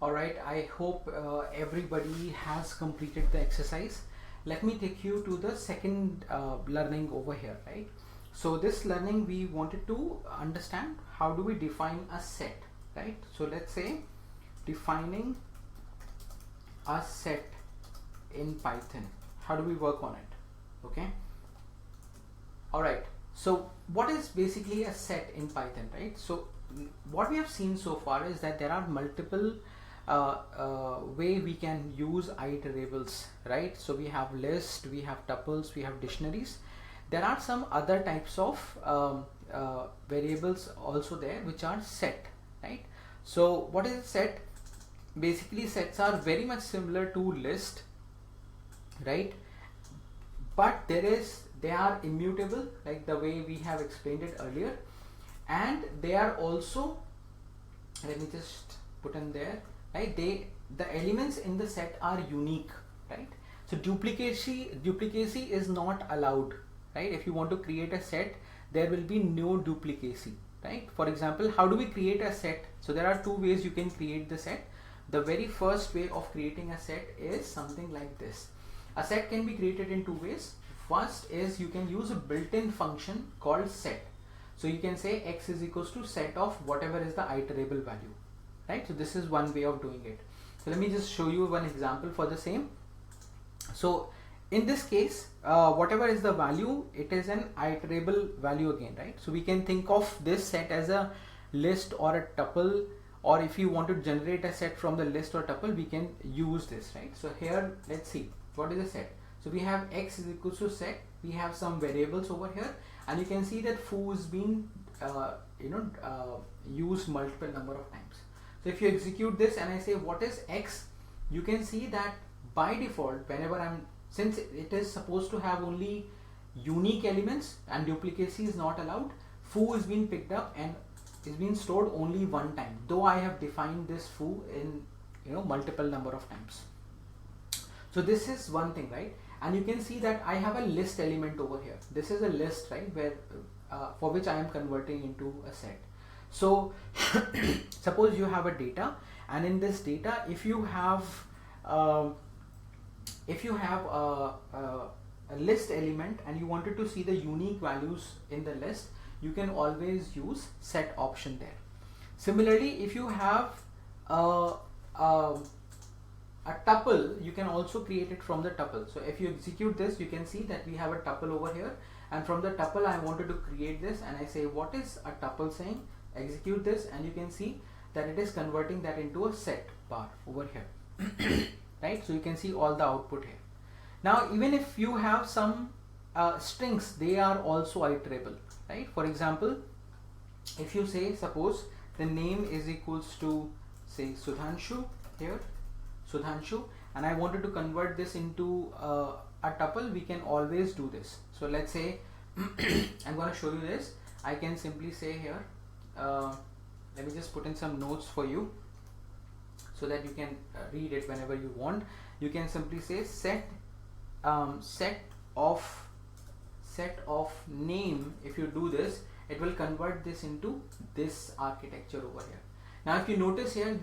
Alright, I hope everybody has completed the exercise. Let me take you to the second learning over here, right? So this learning we wanted to understand how do we define a set, right? So let's say defining a set in Python. How do we work on it? Okay. Alright, so what is basically a set in Python, right? So what we have seen so far is that there are multiple way we can use iterables, right? So we have list, we have tuples, we have dictionaries. There are some other types of variables also there which are set, right? So what is a set? Basically sets are very much similar to list, right? But they are immutable, like the way we have explained it earlier, and they are also, let me just put in there, right? The elements in the set are unique, right? So duplicacy is not allowed, right? If you want to create a set, there will be no duplicacy, right? For example, how do we create a set? So there are two ways you can create the set. The very first way of creating a set is something like this. A set can be created in two ways. First is you can use a built-in function called set. So you can say x is equals to set of whatever is the iterable value, right? So this is one way of doing it. So let me just show you one example for the same. So in this case, whatever is the value, it is an iterable value again, right? So we can think of this set as a list or a tuple, or if you want to generate a set from the list or tuple, we can use this, right? So here, let's see, what is a set? So we have x is equals to set, we have some variables over here, and you can see that foo is being used multiple number of times. So if you execute this and I say what is x, you can see that by default, whenever since it is supposed to have only unique elements and duplicacy is not allowed, foo is being picked up and is being stored only one time, though I have defined this foo in multiple number of times. So this is one thing, right? And you can see that I have a list element over here. This is a list, right, where for which I am converting into a set. So suppose you have a data, and in this data, if you have a list element and you wanted to see the unique values in the list, you can always use set option there. Similarly, if you have a tuple, you can also create it from the tuple. So if you execute this, you can see that we have a tuple over here, and from the tuple I wanted to create this, and I say what is a tuple saying, execute this, and you can see that it is converting that into a set bar over here. Right? So you can see all the output here. Now even if you have some strings, they are also iterable, right? For example, if you say, suppose the name is equals to say Sudhanshu here, Sudhanshu, and I wanted to convert this into a tuple, we can always do this. So let's say I'm going to show you this. I can simply say here, let me just put in some notes for you so that you can read it whenever you want. You can simply say set of name. If you do this, it will convert this into this architecture over here. Now if you notice here,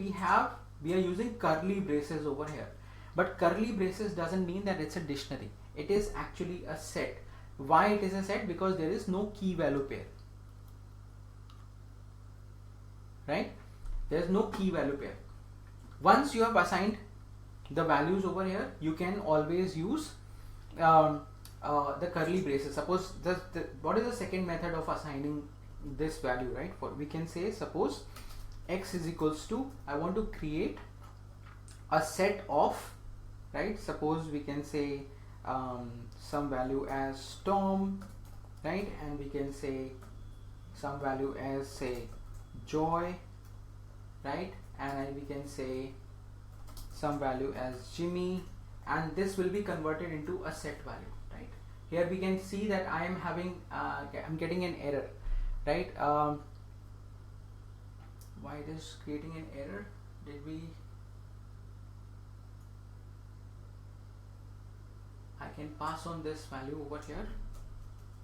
we are using curly braces over here, but curly braces doesn't mean that it's a dictionary. It is actually a set. Why it is a set? Because there is no key value pair, right? There is no key value pair. Once you have assigned the values over here, you can always use the curly braces. Suppose what is the second method of assigning this value, right? We can say, suppose x is equals to, I want to create a set of, right? Suppose we can say some value as Tom, right? And we can say some value as say Joy, right? And we can say some value as Jimmy, and this will be converted into a set value, right? Here we can see that I am having I'm getting an error, right? Why it is creating an error? I can pass on this value over here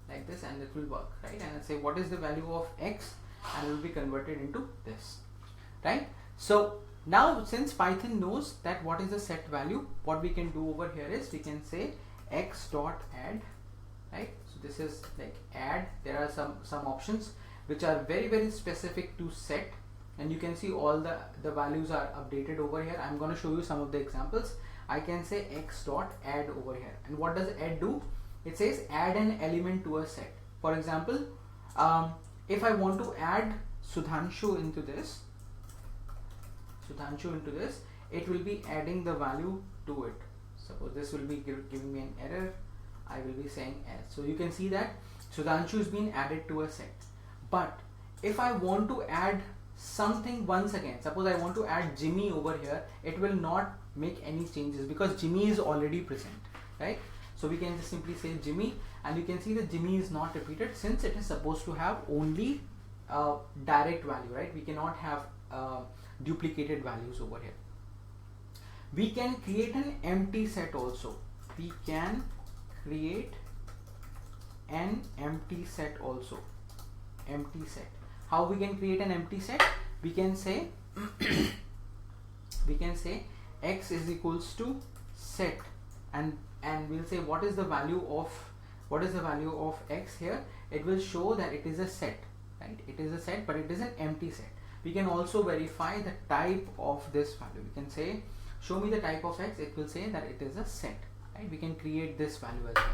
like this, and it will work, right? And I say what is the value of x, and it will be converted into this, right? So Now since Python knows that what is the set value, what we can do over here is we can say x dot add, right? So this is like add. There are some options which are very specific to set, and you can see all the values are updated over here. I'm going to show you some of the examples. I can say x dot add over here, and what does add do? It says add an element to a set. For example, if I want to add Sudhanshu into this, it will be adding the value to it. Suppose this will be giving me an error, I will be saying S. So you can see that Sudhanshu is being added to a set. But if I want to add something once again, suppose I want to add Jimmy over here, it will not make any changes because Jimmy is already present, right? So we can just simply say Jimmy, and you can see that Jimmy is not repeated since it is supposed to have only direct value, right? We cannot have duplicated values over here. We can create an empty set also. We can create an empty set also. Empty set. How we can create an empty set? We can say x is equals to set, and we'll say what is the value of x here. It will show that it is a set, right? It is a set, but it is an empty set. We can also verify the type of this value. We can say show me the type of x. It will say that it is a set, right? We can create this value as well.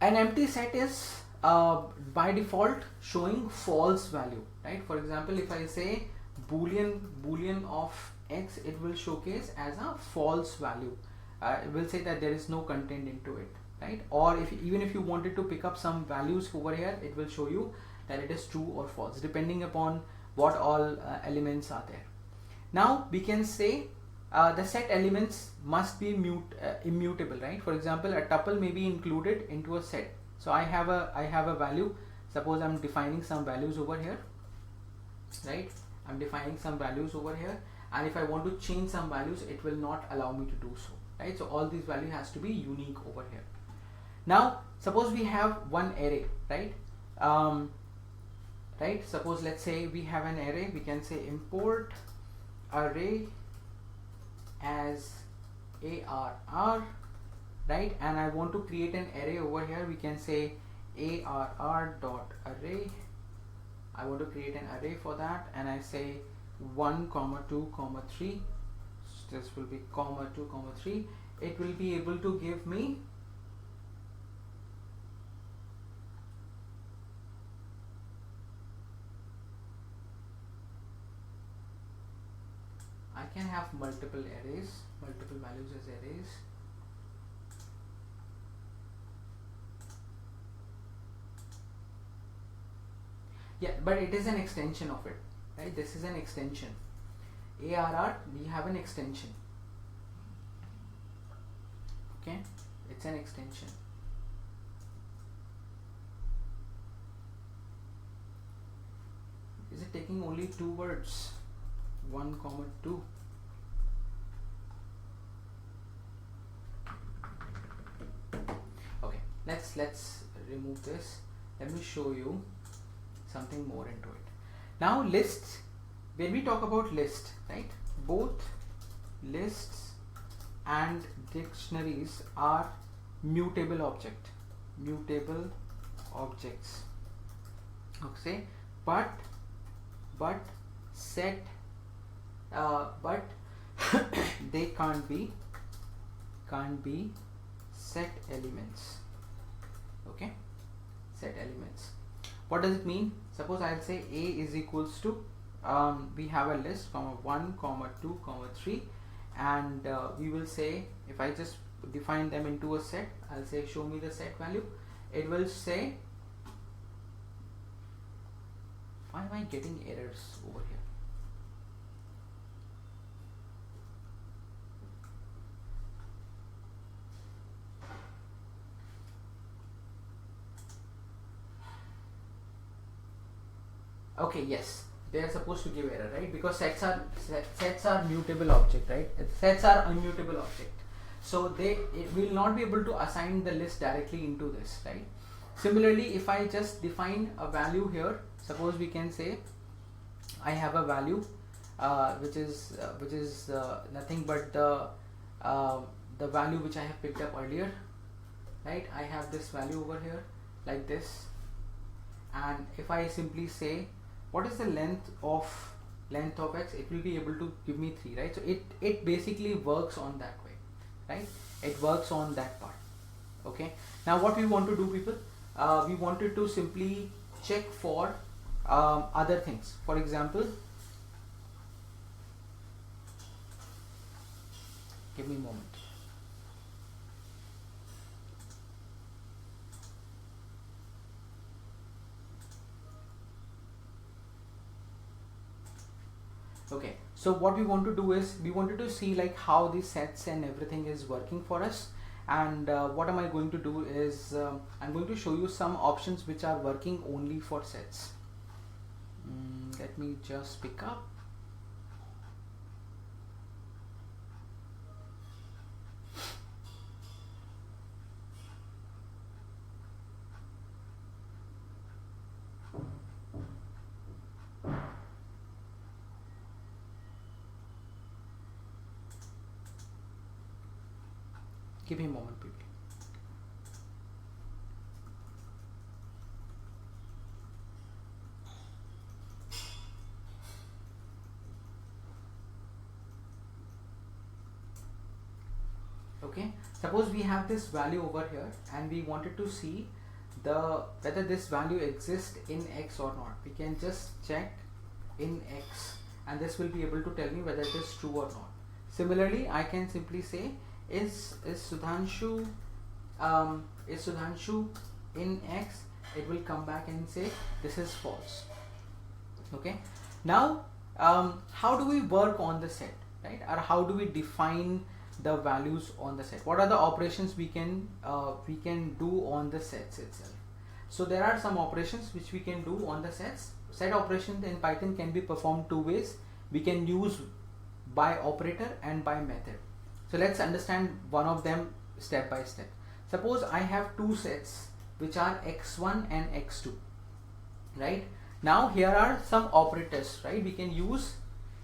An empty set is by default showing false value, right? For example, if I say boolean of x, it will showcase as a false value. It will say that there is no content into it, right? Or even if you wanted to pick up some values over here, it will show you that it is true or false depending upon what all elements are there. Now we can say the set elements must be immutable, right? For example, a tuple may be included into a set. So I have a value. Suppose I'm defining some values over here, right? I'm defining some values over here, and if I want to change some values, it will not allow me to do so, right? So all these values has to be unique over here. Now suppose we have one array, right? Right, suppose let's say we have an array. We can say import array as arr, right? And I want to create an array over here. We can say arr dot array. I want to create an array for that, and I say 1, 2, 3. This will be 2, 3. It will be able to give me I can have multiple arrays, multiple values as arrays. Yeah, but it is an extension of it, right? This is an extension. ARR, we have an extension. Okay, it's an extension. Is it taking only 2 words? 1, 2. Okay, let's remove this. Let me show you something more into it. Now lists, when we talk about list, right, both lists and dictionaries are mutable objects, okay, but set but they can't be set elements. Okay, set elements. What does it mean? Suppose I'll say a is equals to we have a list 1, 2, 3, and we will say, if I just define them into a set, I'll say show me the set value. It will say, why am I getting errors over here? Okay, yes, they are supposed to give error, right? Because sets are mutable object, right? Sets are immutable object, so it will not be able to assign the list directly into this, right? Similarly, if I just define a value here, suppose we can say I have a value which is nothing but the value which I have picked up earlier, right? I have this value over here like this, and if I simply say what is the length of x, it will be able to give me 3, right? So it basically works on that way, right? It works on that part. Okay, now what we want to do, people, we wanted to simply check for other things. For example, give me a moment. Okay, so what we want to do is we wanted to see like how the sets and everything is working for us, and what am I going to do is I'm going to show you some options which are working only for sets. Let me just pick up. Give me a moment, people. Okay, suppose we have this value over here and we wanted to see whether this value exists in X or not. We can just check in X and this will be able to tell me whether it is true or not. Similarly, I can simply say is Sudhanshu in X. It will come back and say this is false. Okay, now how do we work on the set, right? Or how do we define the values on the set? What are the operations we can do on the sets itself? So there are some operations which we can do on the sets. Set operations in Python can be performed two ways. We can use by operator and by method. So let's understand one of them step by step. Suppose I have two sets which are x1 and x2, right? Now here are some operators, right? We can use,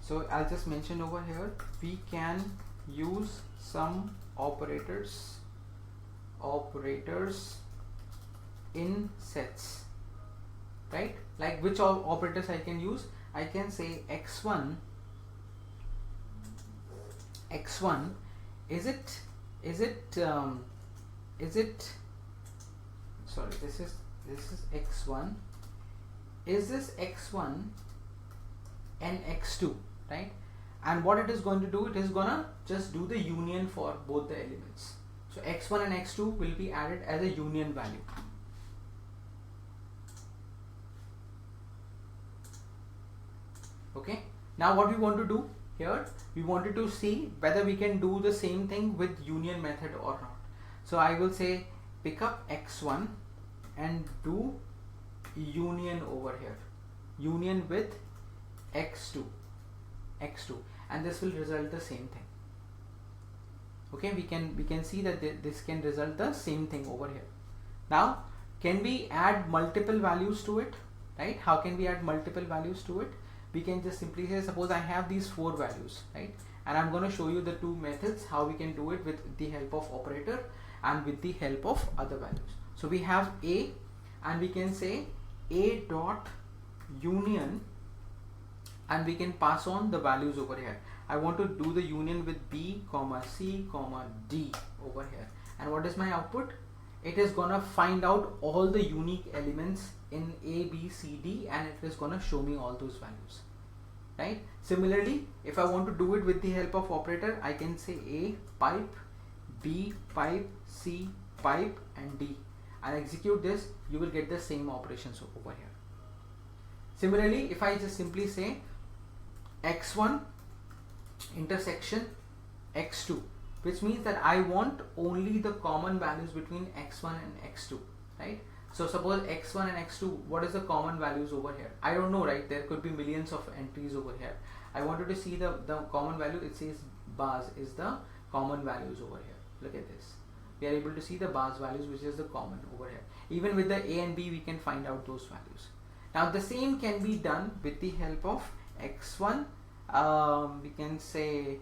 so I'll just mention over here, we can use some operators in sets, right? Like which operators I can use? I can say x1 is it sorry, this is x1, is this x1 and x2, right? And what it is going to do, it is gonna just do the union for both the elements. So x1 and x2 will be added as a union value. Okay, now what we want to do here, we wanted to see whether we can do the same thing with union method or not. So I will say pick up x1 and do union over here, union with x2, and this will result the same thing. Okay, we can see that this can result the same thing over here. Now can we add multiple values to it, right? How can we add multiple values to it? We can just simply say, suppose I have these 4 values, right? And I'm going to show you the two methods how we can do it with the help of operator and with the help of other values. So we have A, and we can say A dot union, and we can pass on the values over here. I want to do the union with B, C, D over here. And what is my output? It is gonna find out all the unique elements in A, B, C, D, and it is gonna show me all those values, right? Similarly, if I want to do it with the help of operator, I can say A pipe, B pipe, C pipe, and D, and execute this. You will get the same operations over here. Similarly, if I just simply say x1 intersection x2, which means that I want only the common values between x1 and x2, right? So suppose x1 and x2, what is the common values over here? I don't know, right? There could be millions of entries over here. I wanted to see the common value. It says bars is the common values over here. Look at this. We are able to see the bars values, which is the common over here. Even with the A and B, we can find out those values. Now the same can be done with the help of x1 we can say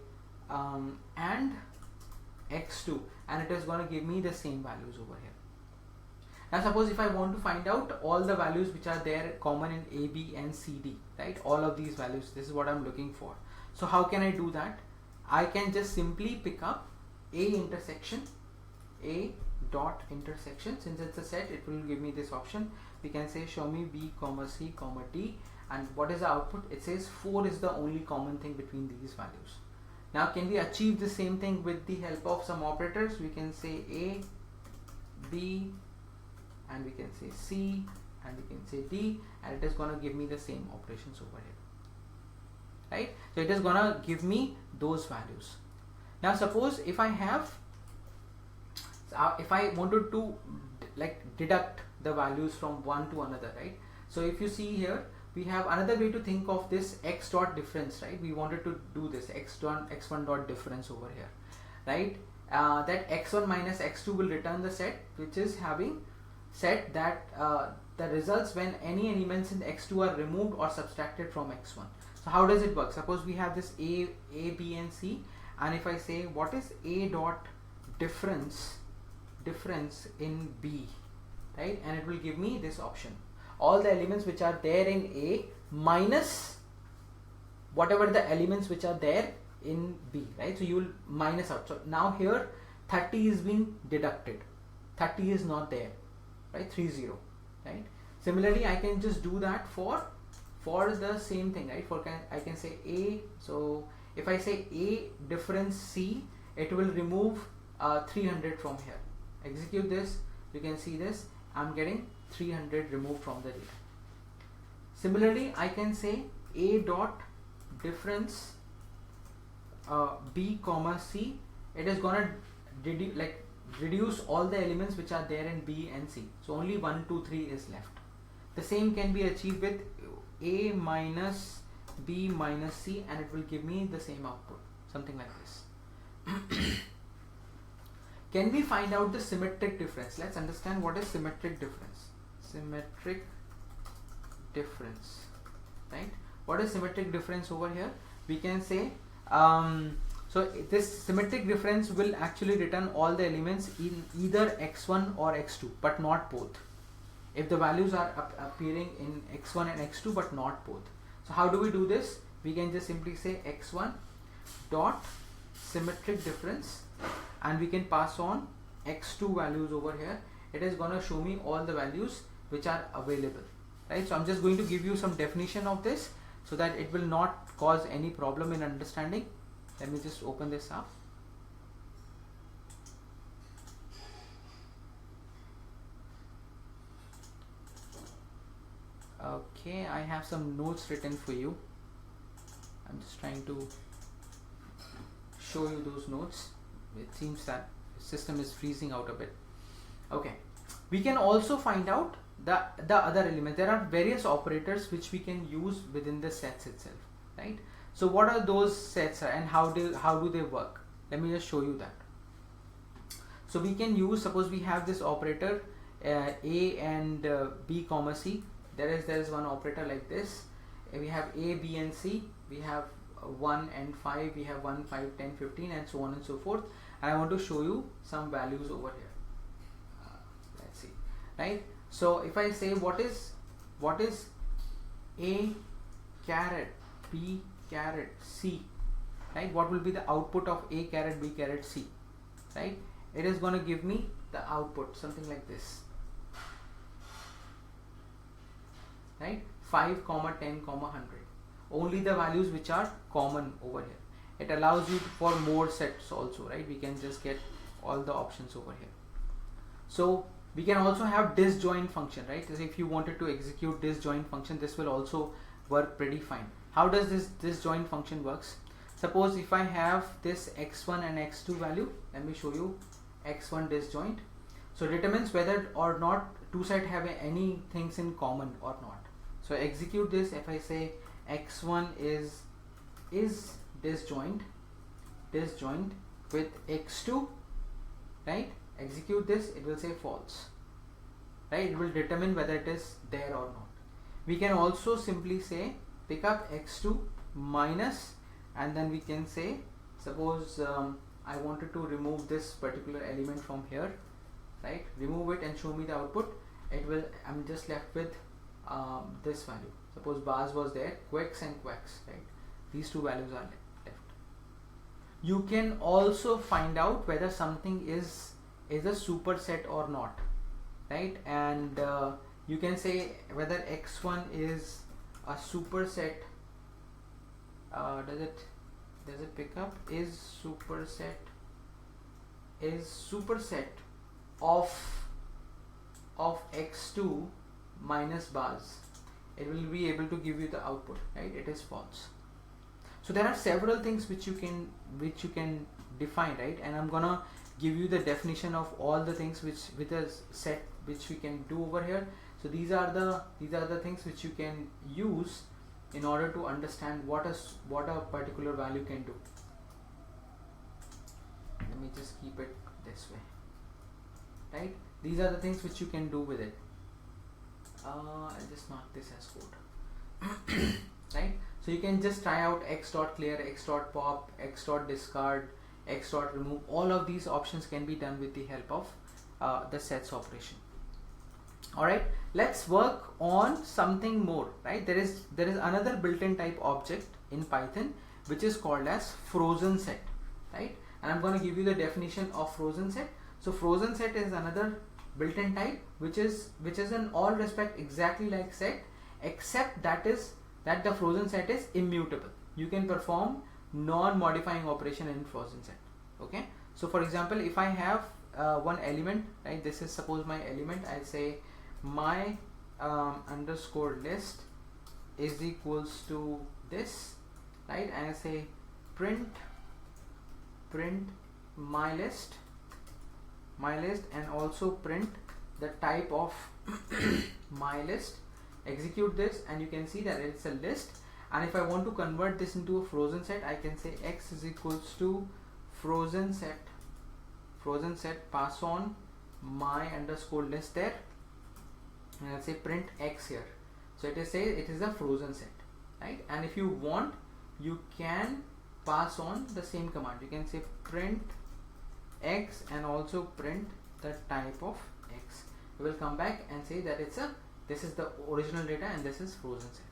and x2, and it is going to give me the same values over here. Now suppose if I want to find out all the values which are there common in A, B and C, D, right, all of these values, this is what I'm looking for. So how can I do that? I can just simply pick up A intersection, A dot intersection. Since it's a set, it will give me this option. We can say show me B comma C comma D, and what is the output? It says 4 is the only common thing between these values. Now can we achieve the same thing with the help of some operators? We can say A, B, and we can say C, and we can say D, and it is going to give me the same operations over here, right? So it is going to give me those values. Now suppose if I have, if I wanted to like deduct the values from one to another, right? So if you see here, we have another way to think of this x dot difference, right? We wanted to do this x1 dot difference over here, right? That x1 minus x2 will return the set which is having set that the results when any elements in x2 are removed or subtracted from x1. So how does it work? Suppose we have this A, B and C, and if I say what is A dot difference in B, right, and it will give me this option, all the elements which are there in A minus whatever the elements which are there in B, right? So you will minus out. So now here 30 is being deducted, 30 is not there, right? 30, right? Similarly, I can just do that for the same thing, right? I can say A. So if I say A difference C, it will remove 300 from here. Execute this, you can see this, I'm getting 300 removed from the data. Similarly, I can say A dot difference B comma C, it is gonna reduce all the elements which are there in B and C. So only 1, 2, 3 is left. The same can be achieved with A minus B minus C, and it will give me the same output, something like this. Can we find out the symmetric difference? Let's understand what is symmetric difference. Symmetric difference, right? What is symmetric difference over here? We can say so this symmetric difference will actually return all the elements in either x1 or x2, but not both. If the values are appearing in x1 and x2 but not both. So how do we do this? We can just simply say x1 dot symmetric difference, and we can pass on x2 values over here. It is going to show me all the values which are available, right? So I'm just going to give you some definition of this so that it will not cause any problem in understanding. Let me just open this up. Okay, I have some notes written for you. I'm just trying to show you those notes. It seems that the system is freezing out a bit. Okay, we can also find out the other element. There are various operators which we can use within the sets itself, right? So what are those sets and how do they work? Let me just show you that. So we can use, suppose we have this operator A and B comma C. There is one operator like this. We have A, B and C. We have 1 and 5. We have 1, 5, 10, 15 and so on and so forth. And I want to show you some values over here. Let's see, right? So if I say what is A caret B caret C, right? What will be the output of A caret B caret C, right? It is going to give me the output something like this, right? 5, 10, 100. Only the values which are common over here. It allows you for more sets also, right? We can just get all the options over here. So we can also have disjoint function, right? So if you wanted to execute disjoint function, this will also work pretty fine. How does this disjoint function works? Suppose if I have this x1 and x2 value, let me show you x1 disjoint. So it determines whether or not two sides have any things in common or not. So execute this. If I say x1 is disjoint with x2, right? Execute this, it will say false, right? It will determine whether it is there or not. We can also simply say pick up x2 minus and then we can say, suppose I wanted to remove this particular element from here, right? Remove it and show me the output. It will, I'm just left with this value. Suppose bars was there, quecks and quacks, right? These two values are left. You can also find out whether something is a superset or not, right? And you can say whether x1 is a superset. Does it pick up? Is superset of x2 minus bars. It will be able to give you the output, right? It is false. So there are several things which you can define, right? And I'm gonna give you the definition of all the things which with a set which we can do over here. So these are the things which you can use in order to understand what a particular value can do. Let me just keep it this way, right? These are the things which you can do with it. I'll just mark this as code. Right? So you can just try out x dot clear, x dot pop, x dot discard, x dot remove. All of these options can be done with the help of the sets operation. Alright, let's work on something more, right? There is another built-in type object in Python which is called as frozen set, right? And I'm going to give you the definition of frozen set. So frozen set is another built-in type which is in all respect exactly like set, except that the frozen set is immutable. You can perform non-modifying operation in frozen set. Okay, so for example, if I have one element, right, this is suppose my element, I say my underscore list is equals to this, right, and I say print my list and also print the type of my list. Execute this and you can see that it's a list, and if I want to convert this into a frozen set, I can say x is equals to frozen set, pass on my underscore list there, and I'll say print x here. So it is a frozen set, right? And if you want, you can pass on the same command. You can say print x and also print the type of x. We will come back and say that this is the original data and this is frozen set,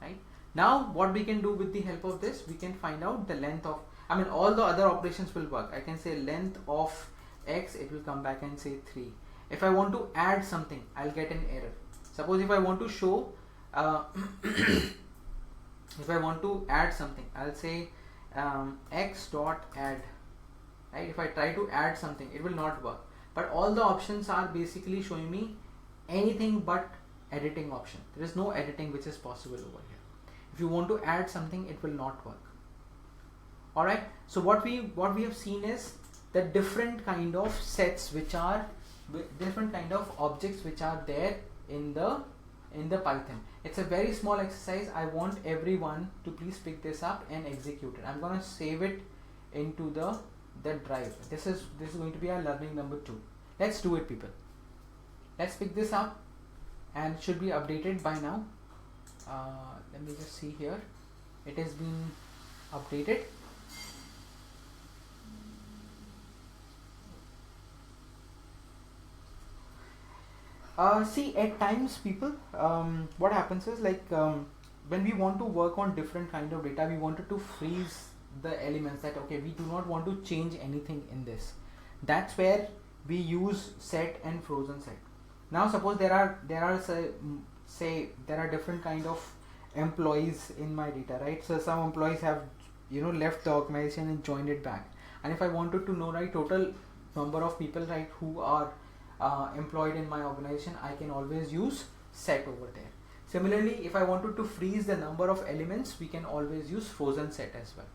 right? Now what we can do with the help of this, we can find out the length of, all the other operations will work. I can say length of x, it will come back and say 3. If I want to add something, I'll get an error. Suppose if I want to show if I want to add something, I'll say x dot add, right? If I try to add something, it will not work. But all the options are basically showing me anything but editing option. There is no editing which is possible over here. If you want to add something, it will not work. All right, so what we have seen is the different kind of sets which are different kind of objects which are there in the Python. It's a very small exercise. I want everyone to please pick this up and execute it. I'm going to save it into the drive. This is going to be our learning number 2. Let's do it, people. Let's pick this up and it should be updated by now. Let me just see here. It has been updated. See, at times, people, what happens is when we want to work on different kind of data, we wanted to freeze the elements that, okay, we do not want to change anything in this. That's where we use set and frozen set. Now suppose there are different kind of employees in my data, right? So some employees have left the organization and joined it back, and if I wanted to know, right, total number of people, right, who are employed in my organization, I can always use set over there. Similarly, if I wanted to freeze the number of elements, we can always use frozen set as well.